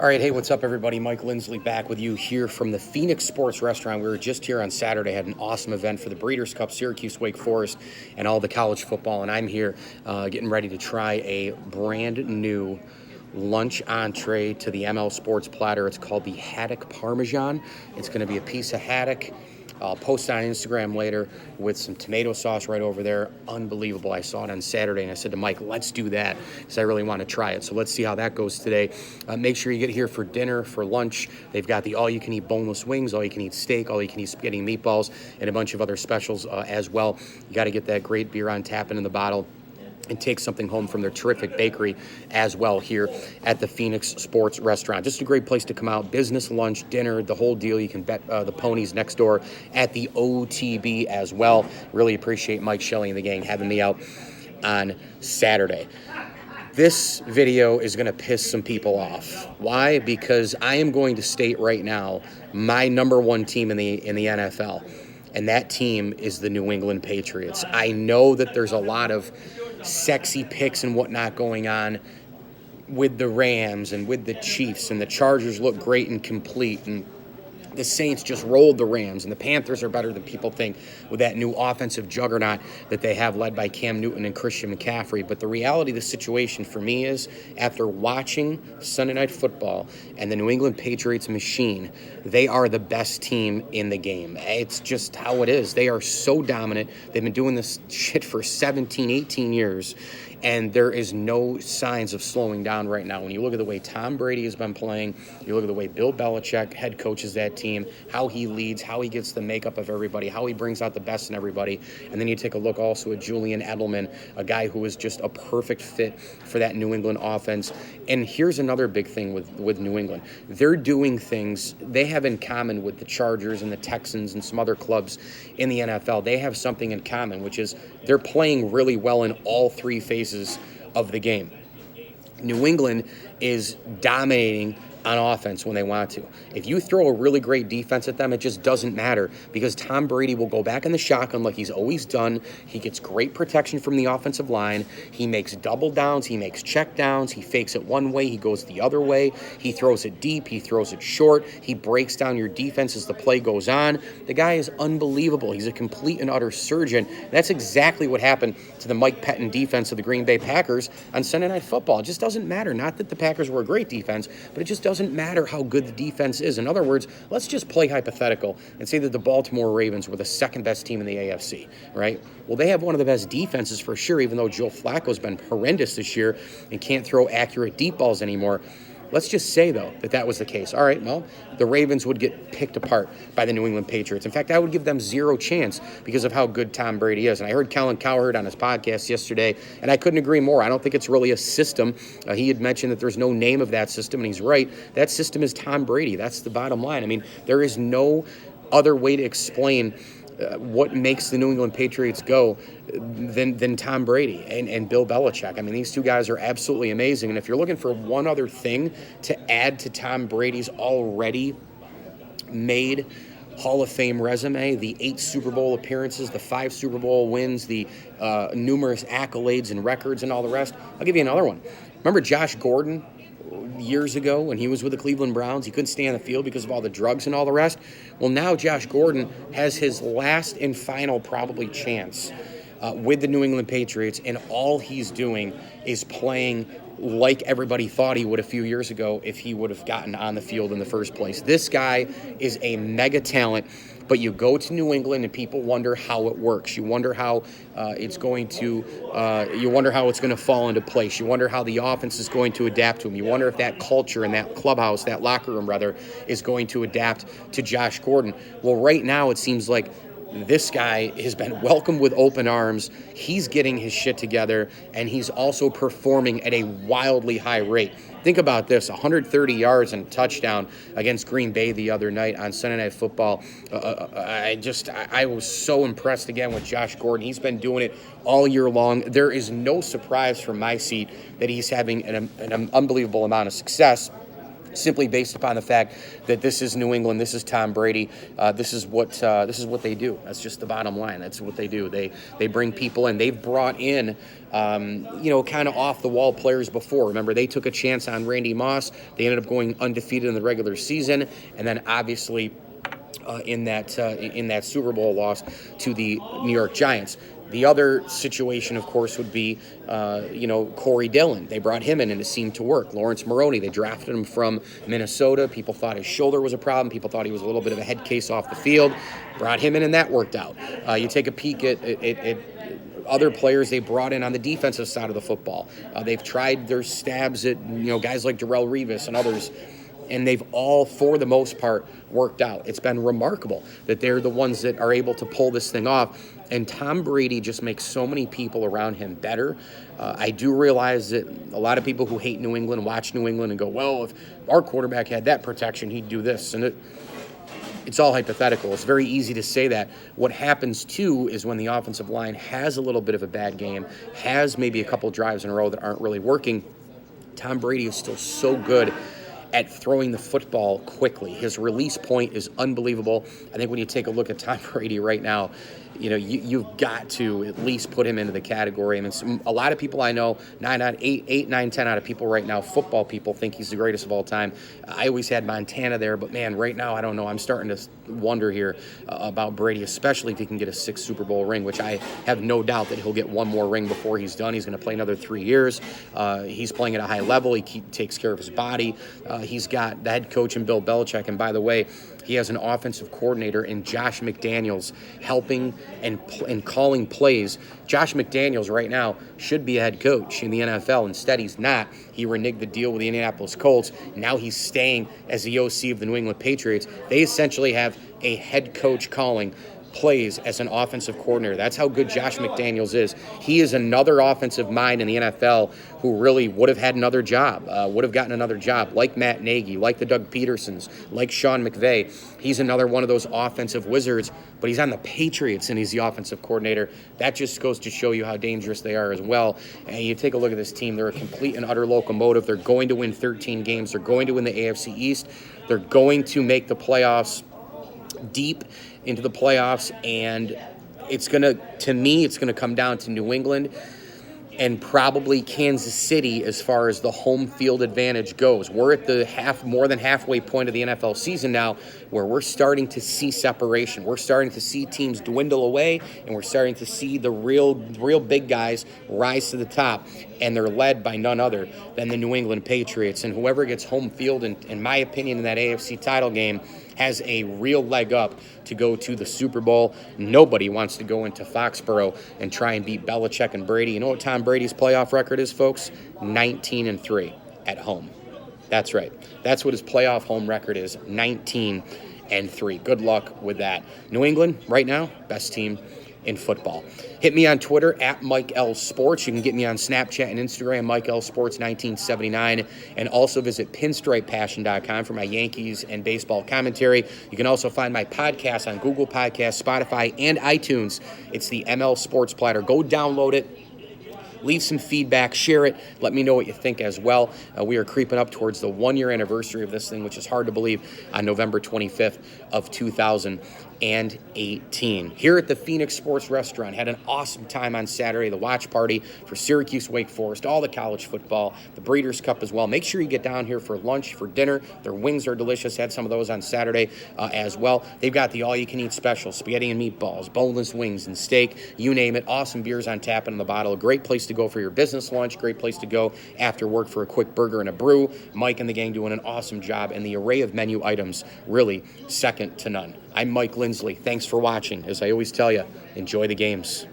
All right, hey, what's up, everybody? Mike Lindsley back with you here from the Phoenix Sports Restaurant. We were just here on Saturday, had an awesome event for the Breeders' Cup, Syracuse, Wake Forest, and all the college football. And I'm here getting ready to try a brand new lunch entree to the ML Sports platter. It's called the haddock parmesan. It's going to be a piece of haddock. I'll post it on Instagram later with some tomato sauce right over there. Unbelievable. I saw it on Saturday, and I said to Mike, let's do that because I really want to try it. So let's see how that goes today. Make sure you get here for dinner, for lunch. They've got the all-you-can-eat boneless wings, all-you-can-eat steak, all-you-can-eat spaghetti and meatballs, and a bunch of other specials as well. You got to get that great beer on tap and in the bottle, and take something home from their terrific bakery as well here at the Phoenix Sports Restaurant. Just a great place to come out. Business, lunch, dinner, the whole deal. You can bet the ponies next door at the OTB as well. Really appreciate Mike Shelley and the gang having me out on Saturday. This video is going to piss some people off. Why? Because I am going to state right now my number one team in the NFL, and that team is the New England Patriots. I know that there's a lot of sexy picks and whatnot going on with the Rams and with the Chiefs, and the Chargers look great and complete, and the Saints just rolled the Rams, and the Panthers are better than people think with that new offensive juggernaut that they have led by Cam Newton and Christian McCaffrey. But the reality of the situation for me is, after watching Sunday Night Football and the New England Patriots machine, they are the best team in the game. It's just how it is. They are so dominant. They've been doing this shit for 17, 18 years. And there is no signs of slowing down right now. When you look at the way Tom Brady has been playing, you look at the way Bill Belichick head coaches that team, how he leads, how he gets the makeup of everybody, how he brings out the best in everybody. And then you take a look also at Julian Edelman, a guy who is just a perfect fit for that New England offense. And here's another big thing with New England. They're doing things they have in common with the Chargers and the Texans and some other clubs in the NFL. They have something in common, which is they're playing really well in all three phases of the game. New England is dominating on offense when they want to. If you throw a really great defense at them, it just doesn't matter because Tom Brady will go back in the shotgun like he's always done. He gets great protection from the offensive line. He makes double downs. He makes check downs. He fakes it one way. He goes the other way. He throws it deep. He throws it short. He breaks down your defense as the play goes on. The guy is unbelievable. He's a complete and utter surgeon. That's exactly what happened to the Mike Pettin defense of the Green Bay Packers on Sunday Night Football. It just doesn't matter. Not that the Packers were a great defense, but it just doesn't matter how good the defense is. In other words, let's just play hypothetical and say that the Baltimore Ravens were the second best team in the AFC, right? Well, they have one of the best defenses for sure, even though Joe Flacco's been horrendous this year and can't throw accurate deep balls anymore. Let's just say, though, that was the case. All right, well, the Ravens would get picked apart by the New England Patriots. In fact, I would give them zero chance because of how good Tom Brady is. And I heard Colin Cowherd on his podcast yesterday, and I couldn't agree more. I don't think it's really a system. He had mentioned that there's no name of that system, and he's right. That system is Tom Brady. That's the bottom line. I mean, there is no other way to explain what makes the New England Patriots go than Tom Brady and Bill Belichick. I mean, these two guys are absolutely amazing. And if you're looking for one other thing to add to Tom Brady's already made Hall of Fame resume, the 8 Super Bowl appearances, the 5 Super Bowl wins, the numerous accolades and records and all the rest, I'll give you another one. Remember Josh Gordon? Years ago when he was with the Cleveland Browns, he couldn't stay on the field because of all the drugs and all the rest. Well, now Josh Gordon has his last and final probably chance with the New England Patriots, and all he's doing is playing like everybody thought he would a few years ago if he would have gotten on the field in the first place. This guy is a mega talent, but you go to New England and people wonder how it works. You wonder how it's going to fall into place. You wonder how the offense is going to adapt to him. You wonder if that culture and that clubhouse, that locker room rather, is going to adapt to Josh Gordon. Well, right now it seems like this guy has been welcomed with open arms. He's getting his shit together, and he's also performing at a wildly high rate. Think about this, 130 yards and a touchdown against Green Bay the other night on Sunday Night Football. I was so impressed again with Josh Gordon. He's been doing it all year long. There is no surprise from my seat that he's having an unbelievable amount of success. simply based upon the fact that this is New England, this is Tom Brady, this is what they do. That's just the bottom line. That's what they do. They bring people in. They've brought in kind of off the wall players before. Remember, they took a chance on Randy Moss. They ended up going undefeated in the regular season, and then obviously in that Super Bowl loss to the New York Giants. The other situation, of course, would be, Corey Dillon. They brought him in and it seemed to work. Lawrence Maroney, they drafted him from Minnesota. People thought his shoulder was a problem. People thought he was a little bit of a head case off the field. Brought him in and that worked out. You take a peek at other players they brought in on the defensive side of the football. They've tried their stabs at, guys like Darrelle Revis and others, and they've all, for the most part, worked out. It's been remarkable that they're the ones that are able to pull this thing off. And Tom Brady just makes so many people around him better. I do realize that a lot of people who hate New England watch New England and go, well, if our quarterback had that protection, he'd do this. And it's all hypothetical. It's very easy to say that. What happens, too, is when the offensive line has a little bit of a bad game, has maybe a couple drives in a row that aren't really working, Tom Brady is still so good at throwing the football quickly. His release point is unbelievable. I think when you take a look at Tom Brady right now, you've got to at least put him into the category. I mean, a lot of people I know, 10 out of people right now, football people, think he's the greatest of all time. I always had Montana there, but man, right now, I don't know. I'm starting to wonder here about Brady, especially if he can get a 6th Super Bowl ring, which I have no doubt that he'll get one more ring before he's done. He's going to play another 3 years. He's playing at a high level. He takes care of his body. He's got the head coach in Bill Belichick, and by the way, he has an offensive coordinator in Josh McDaniels helping and calling plays. Josh McDaniels right now should be a head coach in the NFL. Instead, he's not. He reneged the deal with the Indianapolis Colts. Now he's staying as the OC of the New England Patriots. They essentially have a head coach calling plays as an offensive coordinator. That's how good Josh McDaniels is. He is another offensive mind in the NFL who really would have had another job, would have gotten another job, like Matt Nagy, like the Doug Petersons, like Sean McVay. He's another one of those offensive wizards, but he's on the Patriots and he's the offensive coordinator. That just goes to show you how dangerous they are as well. And you take a look at this team. They're a complete and utter locomotive. They're going to win 13 games. They're going to win the AFC East. They're going to make the playoffs, deep into the playoffs, and it's going to come down to New England and probably Kansas City as far as the home field advantage goes. We're at the more than halfway point of the NFL season now, where we're starting to see separation. We're starting to see teams dwindle away, and we're starting to see the real big guys rise to the top, and they're led by none other than the New England Patriots. And whoever gets home field, in my opinion, in that AFC title game, has a real leg up to go to the Super Bowl. Nobody wants to go into Foxborough and try and beat Belichick and Brady. You know what Tom Brady's playoff record is, folks? 19-3 at home. That's right. That's what his playoff home record is, 19-3. Good luck with that. New England, right now, best team in football. Hit me on Twitter at Mike L Sports. You can get me on Snapchat and Instagram, Mike L Sports 1979, and also visit pinstripepassion.com for my Yankees and baseball commentary. You can also find my podcast on Google Podcasts, Spotify, and iTunes. It's the ML Sports Platter. Go download it. Leave some feedback, share it, let me know what you think as well. We are creeping up towards the 1-year anniversary of this thing, which is hard to believe, on November 25th of 2018. Here at the Phoenix Sports Restaurant, had an awesome time on Saturday, the watch party for Syracuse, Wake Forest, all the college football, the Breeders' Cup as well. Make sure you get down here for lunch, for dinner. Their wings are delicious. Had some of those on Saturday as well. They've got the all-you-can-eat special, spaghetti and meatballs, boneless wings and steak, you name it. Awesome beers on tap and in the bottle. A great place to go for your business lunch, great place to go after work for a quick burger and a brew. Mike and the gang doing an awesome job, and the array of menu items really second to none. I'm Mike Lindsley. Thanks for watching. As I always tell you, enjoy the games.